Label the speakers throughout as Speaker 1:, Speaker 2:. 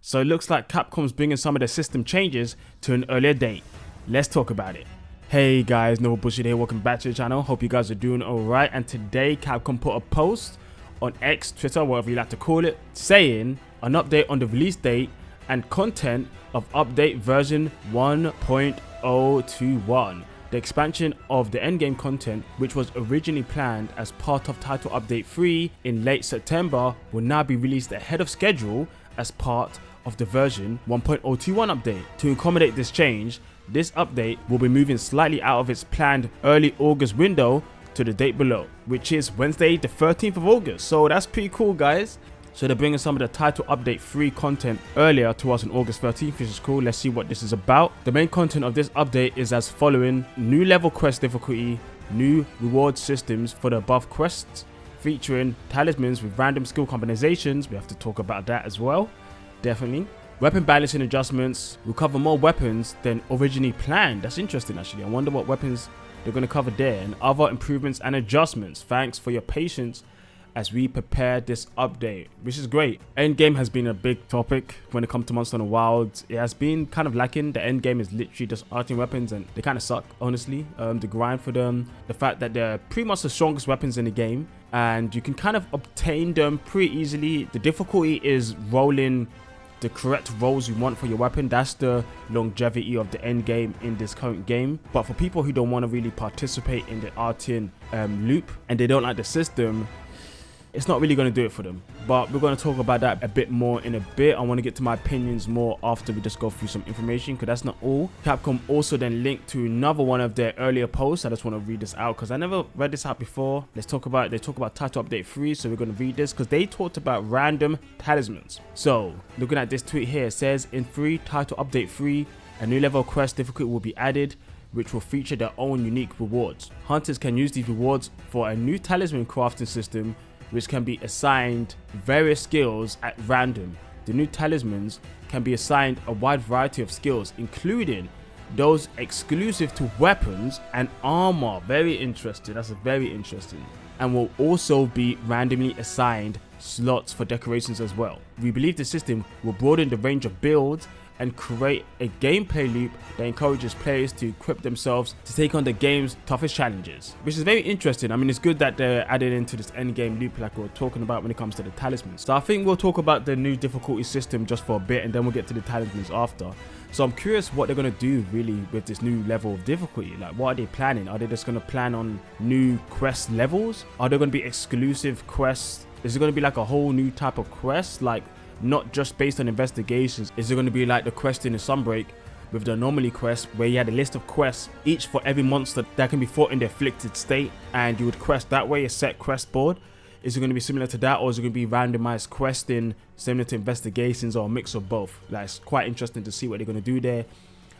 Speaker 1: So it looks like Capcom's bringing some of the system changes to an earlier date. Let's talk about it. Hey guys, Noah Bullshit here, welcome back to the channel. Hope you guys are doing alright. And today Capcom put a post on X, Twitter, whatever you like to call it, saying an update on the release date and content of update version 1.021. The expansion of the Endgame content, which was originally planned as part of Title Update 3 in late September, will now be released ahead of schedule as part of the version 1.021 update. To accommodate this change, this update will be moving slightly out of its planned early August window to the date below, which is Wednesday the 13th of August. So that's pretty cool, guys. So they're bringing some of the Title Update 3 content earlier to us on August 13th, which is cool. Let's see what this is about. The main content of this update is as following: new level quest difficulty, new reward systems for the above quests, featuring talismans with random skill combinations. We have to talk about that as well, definitely. Weapon balancing adjustments. We'll cover more weapons than originally planned. That's interesting, actually. I wonder what weapons they're going to cover there. And other improvements and adjustments. Thanks for your patience as we prepare this update, which is great. Endgame has been a big topic when it comes to Monster Hunter Wilds. It has been kind of lacking. The endgame is literally just arting weapons and they kind of suck, honestly. The grind for them, the fact that they're pretty much the strongest weapons in the game and you can kind of obtain them pretty easily. The difficulty is rolling the correct rolls you want for your weapon. That's the longevity of the end game in this current game. But for people who don't want to really participate in the arting loop and they don't like the system, it's not really going to do it for them. But we're going to talk about that a bit more in a bit. I want to get to my opinions more after we just go through some information, because that's not all. Capcom also then linked to another one of their earlier posts. I just want to read this out because I never read this out before. Let's talk about it. They talk about Title Update 3, so we're going to read this because they talked about random talismans. So looking at this tweet here, it says in Title Update 3, a new level quest difficulty will be added, which will feature their own unique rewards. Hunters can use these rewards for a new talisman crafting system, which can be assigned various skills at random. The new talismans can be assigned a wide variety of skills, including those exclusive to weapons and armor. Very interesting. That's very interesting. And will also be randomly assigned slots for decorations as well. We believe the system will broaden the range of builds and create a gameplay loop that encourages players to equip themselves to take on the game's toughest challenges, which is very interesting. I mean, it's good that they're added into this end game loop like we were talking about when it comes to the talismans. So I think we'll talk about the new difficulty system just for a bit and then we'll get to the talismans after. So I'm curious what they're going to do really with this new level of difficulty. Like, what are they planning? Are they just going to plan on new quest levels? Are there going to be exclusive quests? Is it going to be like a whole new type of quest, like not just based on investigations? Is it going to be like the quest in the Sunbreak with the anomaly quest, where you had a list of quests, each for every monster that can be fought in the afflicted state, and you would quest that way, a set quest board? Is it going to be similar to that, or is it going to be randomized questing similar to investigations, or a mix of both? Like, it's quite interesting to see what they're going to do there.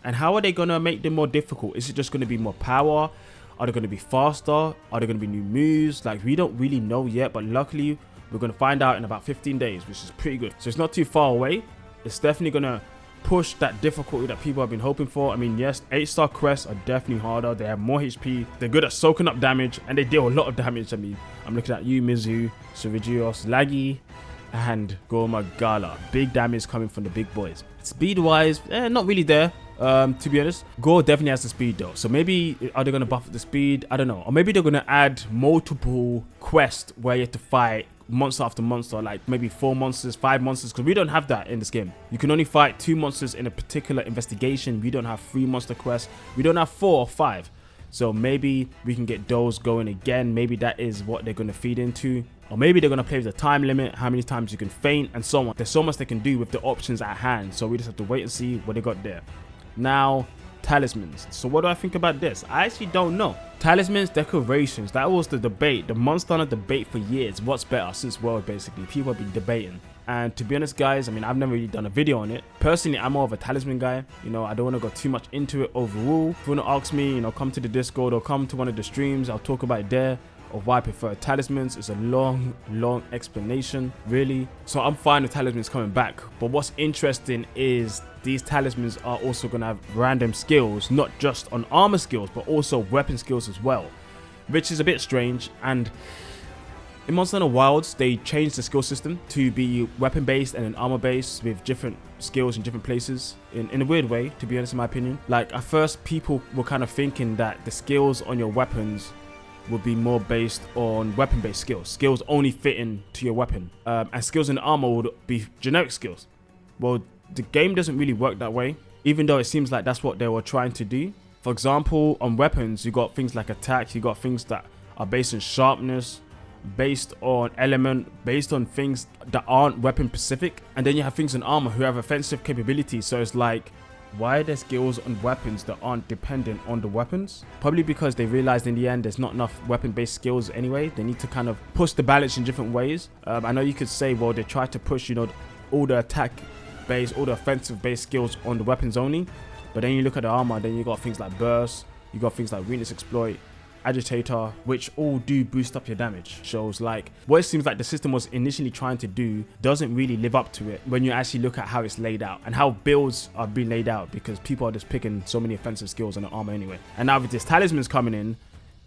Speaker 1: And how are they going to make them more difficult? Is it just going to be more power? Are they going to be faster? Are there going to be new moves? Like, we don't really know yet, but luckily we're going to find out in about 15 days, which is pretty good. So it's not too far away. It's definitely going to push that difficulty that people have been hoping for. I mean, yes, 8-star quests are definitely harder. They have more HP. They're good at soaking up damage, and they deal a lot of damage. I mean, I'm looking at you, Mizu, Surigios, Laggy, and Goma Gala. Big damage coming from the big boys. Speed-wise, not really there. To be honest, Gore definitely has the speed though, so maybe are they going to buff the speed? I don't know. Or maybe they're going to add multiple quests where you have to fight monster after monster, like maybe 4 monsters, 5 monsters, because we don't have that in this game. You can only fight 2 monsters in a particular investigation. We don't have 3 monster quests. We don't have 4 or 5. So maybe we can get those going again. Maybe that is what they're going to feed into. Or maybe they're going to play with the time limit, how many times you can faint, and so on. There's so much they can do with the options at hand, so we just have to wait and see what they got there. Now, talismans. So what do I think about this? I actually don't know. Talismans, decorations, that was the debate, the Monster Hunter debate for years. What's better since World, basically. People have been debating. And to be honest, guys, I mean, I've never really done a video on it. Personally, I'm more of a talisman guy. You know, I don't want to go too much into it overall. If you want to ask me, you know, come to the Discord or come to one of the streams. I'll talk about it there, of why I prefer talismans. It's a long explanation, really. So I'm fine with talismans coming back. But what's interesting is these talismans are also going to have random skills, not just on armor skills, but also weapon skills as well, which is a bit strange. And In Monster Hunter Wilds, they changed the skill system to be weapon based and then armor based with different skills in different places in a weird way, to be honest, in my opinion. Like at first people were kind of thinking that the skills on your weapons would be more based on weapon based skills only fitting to your weapon, and skills in armor would be generic skills. Well, the game doesn't really work that way, even though it seems like that's what they were trying to do. For example, on weapons, you got things like attack, you got things that are based on sharpness, based on element, based on things that aren't weapon specific, and then you have things in armor who have offensive capabilities. So it's like, why are there skills on weapons that aren't dependent on the weapons? Probably because they realized in the end there's not enough weapon based skills anyway. They need to kind of push the balance in different ways. I know you could say, well, they tried to push, you know, all the attack based, all the offensive based skills on the weapons only, but then you look at the armor, then you got things like burst, you got things like weakness exploit, agitator, which all do boost up your damage. Shows like what it seems like the system was initially trying to do doesn't really live up to it when you actually look at how it's laid out and how builds are being laid out, because people are just picking so many offensive skills on the armor anyway. And now with this talismans coming in,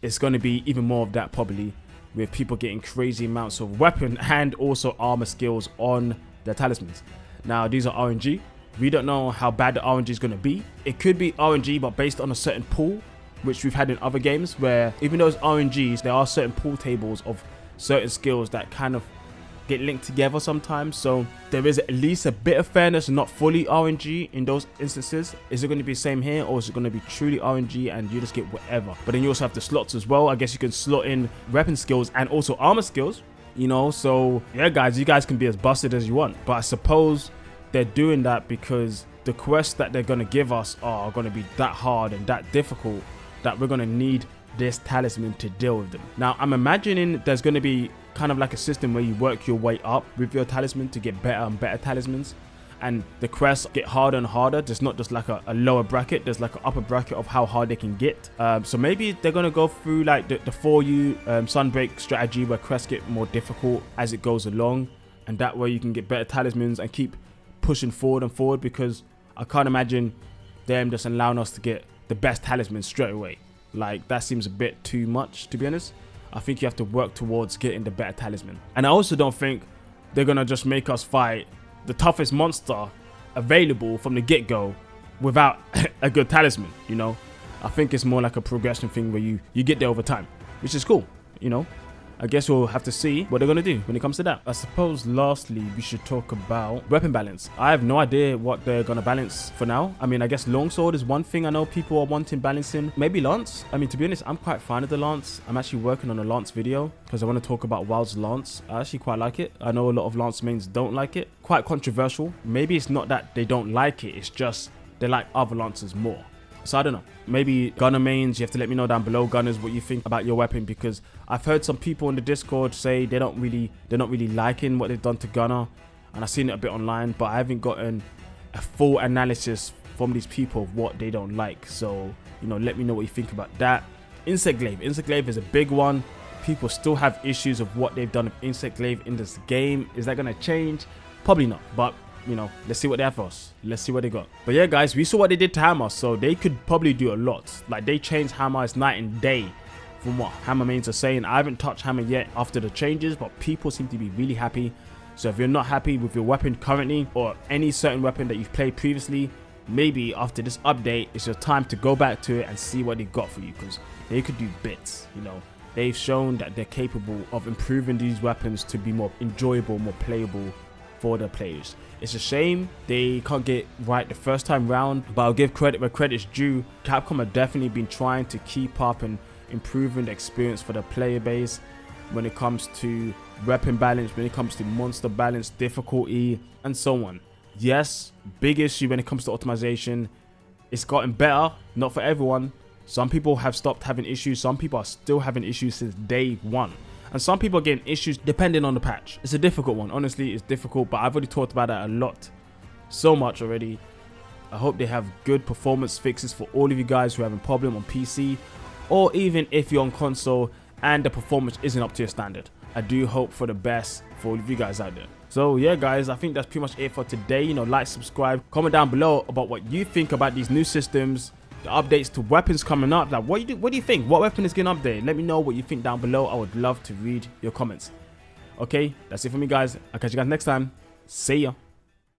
Speaker 1: it's going to be even more of that, probably, with people getting crazy amounts of weapon and also armor skills on their talismans. Now these are RNG. We don't know how bad the RNG is going to be. It could be RNG but based on a certain pool, which we've had in other games, where even though it's RNGs, there are certain pool tables of certain skills that kind of get linked together sometimes. So there is at least a bit of fairness, not fully RNG in those instances. Is it going to be the same here, or is it going to be truly RNG and you just get whatever? But then you also have the slots as well. I guess you can slot in weapon skills and also armor skills, you know. So yeah, guys, you guys can be as busted as you want, but I suppose they're doing that because the quests that they're going to give us are going to be that hard and that difficult that we're going to need this talisman to deal with them. Now, I'm imagining there's going to be kind of like a system where you work your way up with your talisman to get better and better talismans, and the quests get harder and harder. There's not just like a lower bracket, there's like an upper bracket of how hard they can get. So maybe they're going to go through like the 4U Sunbreak strategy, where quests get more difficult as it goes along, and that way you can get better talismans and keep pushing forward and forward, because I can't imagine them just allowing us to get the best talisman straight away. Like, that seems a bit too much, to be honest. I think you have to work towards getting the better talisman. And I also don't think they're gonna just make us fight the toughest monster available from the get-go without a good talisman, you know. I think it's more like a progression thing where you get there over time, which is cool, you know. I guess we'll have to see what they're going to do when it comes to that. I suppose lastly, we should talk about weapon balance. I have no idea what they're going to balance for now. I mean, I guess longsword is one thing I know people are wanting balancing. Maybe lance. I mean, to be honest, I'm quite fond of the lance. I'm actually working on a lance video because I want to talk about Wild's lance. I actually quite like it. I know a lot of lance mains don't like it. Quite controversial. Maybe it's not that they don't like it. It's just they like other lances more. So I don't know. Maybe gunner mains, you have to let me know down below, gunners, what you think about your weapon, because I've heard some people in the Discord say they're not really liking what they've done to gunner, and I've seen it a bit online, but I haven't gotten a full analysis from these people of what they don't like. So, you know, let me know what you think about that. Insect glaive is a big one. People still have issues of what they've done with insect glaive in this game. Is that going to change? Probably not, but you know, let's see what they have for us. Let's see what they got. But yeah, guys, we saw what they did to Hammer, so they could probably do a lot. Like, they changed Hammer. It's night and day from what Hammer mains are saying. I haven't touched Hammer yet after the changes, but people seem to be really happy. So if you're not happy with your weapon currently, or any certain weapon that you've played previously, maybe after this update, it's your time to go back to it and see what they got for you, because they could do bits, you know. They've shown that they're capable of improving these weapons to be more enjoyable, more playable for the players. It's a shame they can't get right the first time round, but I'll give credit where credit's due. Capcom have definitely been trying to keep up and improving the experience for the player base when it comes to weapon balance, when it comes to monster balance, difficulty, and so on. Yes, big issue when it comes to optimization. It's gotten better, not for everyone. Some people have stopped having issues. Some people are still having issues since day one. And some people are getting issues depending on the patch. It's a difficult one. Honestly, it's difficult, but I've already talked about that a lot. So much already. I hope they have good performance fixes for all of you guys who are having a problem on PC, or even if you're on console and the performance isn't up to your standard. I do hope for the best for all of you guys out there. So yeah, guys, I think that's pretty much it for today. You know, like, subscribe, comment down below about what you think about these new systems, the updates to weapons coming up. Like, what do you think? What weapon is getting updated? Let me know what you think down below. I would love to read your comments. Okay, that's it for me, guys. I'll catch you guys next time. See ya.